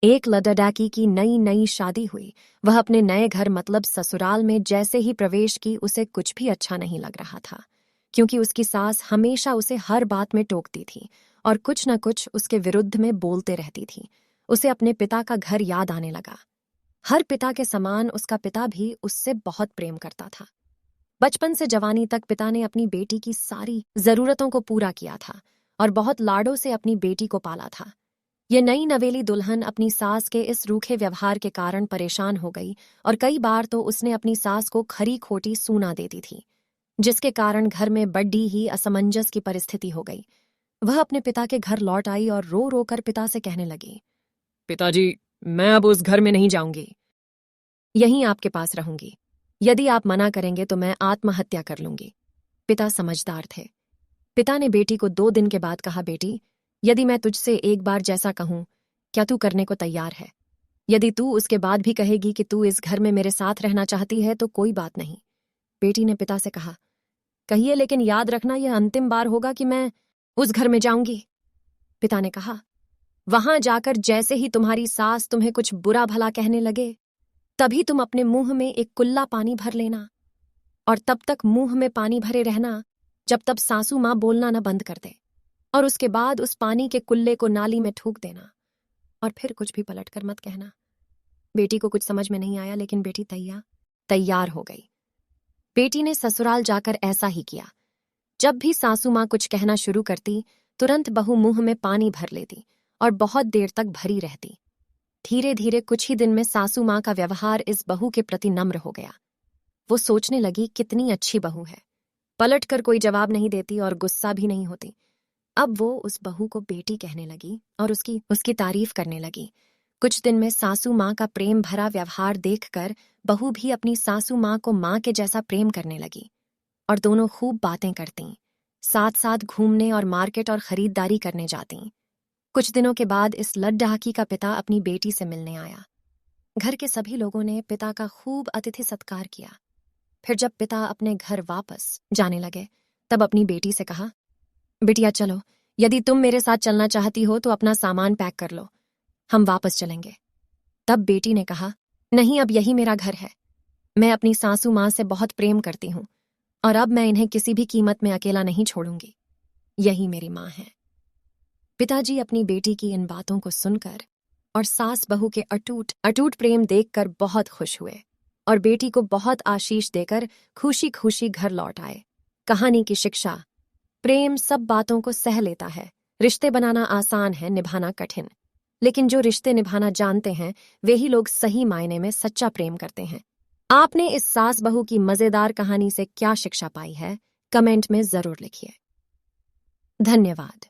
एक लड़की की नई नई शादी हुई। वह अपने नए घर मतलब ससुराल में जैसे ही प्रवेश की उसे कुछ भी अच्छा नहीं लग रहा था, क्योंकि उसकी सास हमेशा उसे हर बात में टोकती थी और कुछ न कुछ उसके विरुद्ध में बोलते रहती थी। उसे अपने पिता का घर याद आने लगा। हर पिता के समान उसका पिता भी उससे बहुत प्रेम करता था। बचपन से जवानी तक पिता ने अपनी बेटी की सारी जरूरतों को पूरा किया था और बहुत लाडों से अपनी बेटी को पाला था। ये नई नवेली दुल्हन अपनी सास के इस रूखे व्यवहार के कारण परेशान हो गई और कई बार तो उसने अपनी सास को खरी खोटी सूना देती थी, जिसके कारण घर में बड़ी ही असमंजस की परिस्थिति हो गई। वह अपने पिता के घर लौट आई और रो रो कर पिता से कहने लगी, पिताजी, मैं अब उस घर में नहीं जाऊंगी, यहीं आपके पास रहूंगी। यदि आप मना करेंगे तो मैं आत्महत्या कर लूंगी। पिता समझदार थे। पिता ने बेटी को 2 दिन के बाद कहा, बेटी, यदि मैं तुझसे एक बार जैसा कहूं, क्या तू करने को तैयार है? यदि तू उसके बाद भी कहेगी कि तू इस घर में मेरे साथ रहना चाहती है तो कोई बात नहीं। बेटी ने पिता से कहा, कहिए, लेकिन याद रखना यह अंतिम बार होगा कि मैं उस घर में जाऊंगी। पिता ने कहा, वहां जाकर जैसे ही तुम्हारी सास तुम्हें कुछ बुरा भला कहने लगे, तभी तुम अपने मुंह में एक कुल्ला पानी भर लेना और तब तक मुंह में पानी भरे रहना जब तक सासू मां बोलना न बंद कर दे, और उसके बाद उस पानी के कुल्ले को नाली में थूक देना और फिर कुछ भी पलट कर मत कहना। बेटी को कुछ समझ में नहीं आया, लेकिन बेटी तैयार हो गई। बेटी ने ससुराल जाकर ऐसा ही किया। जब भी सासू मां कुछ कहना शुरू करती, तुरंत बहू मुंह में पानी भर लेती और बहुत देर तक भरी रहती। धीरे धीरे कुछ ही दिन में सासू मां का व्यवहार इस बहू के प्रति नम्र हो गया। वो सोचने लगी, कितनी अच्छी बहू है, पलट कर कोई जवाब नहीं देती और गुस्सा भी नहीं होती। अब वो उस बहू को बेटी कहने लगी और उसकी तारीफ करने लगी। कुछ दिन में सासू माँ का प्रेम भरा व्यवहार देखकर बहू भी अपनी सासू माँ को माँ के जैसा प्रेम करने लगी और दोनों खूब बातें करतीं, साथ साथ घूमने और मार्केट और खरीदारी करने जातीं। कुछ दिनों के बाद इस लड्ढाकी का पिता अपनी बेटी से मिलने आया। घर के सभी लोगों ने पिता का खूब अतिथि सत्कार किया। फिर जब पिता अपने घर वापस जाने लगे, तब अपनी बेटी से कहा, बिटिया चलो, यदि तुम मेरे साथ चलना चाहती हो तो अपना सामान पैक कर लो, हम वापस चलेंगे। तब बेटी ने कहा, नहीं, अब यही मेरा घर है। मैं अपनी सासू माँ से बहुत प्रेम करती हूँ और अब मैं इन्हें किसी भी कीमत में अकेला नहीं छोड़ूंगी। यही मेरी माँ है। पिताजी अपनी बेटी की इन बातों को सुनकर और सास बहू के अटूट अटूट प्रेम देखकर बहुत खुश हुए और बेटी को बहुत आशीष देकर खुशी खुशी घर लौट आए। कहानी की शिक्षा, प्रेम सब बातों को सह लेता है। रिश्ते बनाना आसान है, निभाना कठिन। लेकिन जो रिश्ते निभाना जानते हैं वे ही लोग सही मायने में सच्चा प्रेम करते हैं। आपने इस सास बहू की मजेदार कहानी से क्या शिक्षा पाई है, कमेंट में जरूर लिखिए। धन्यवाद।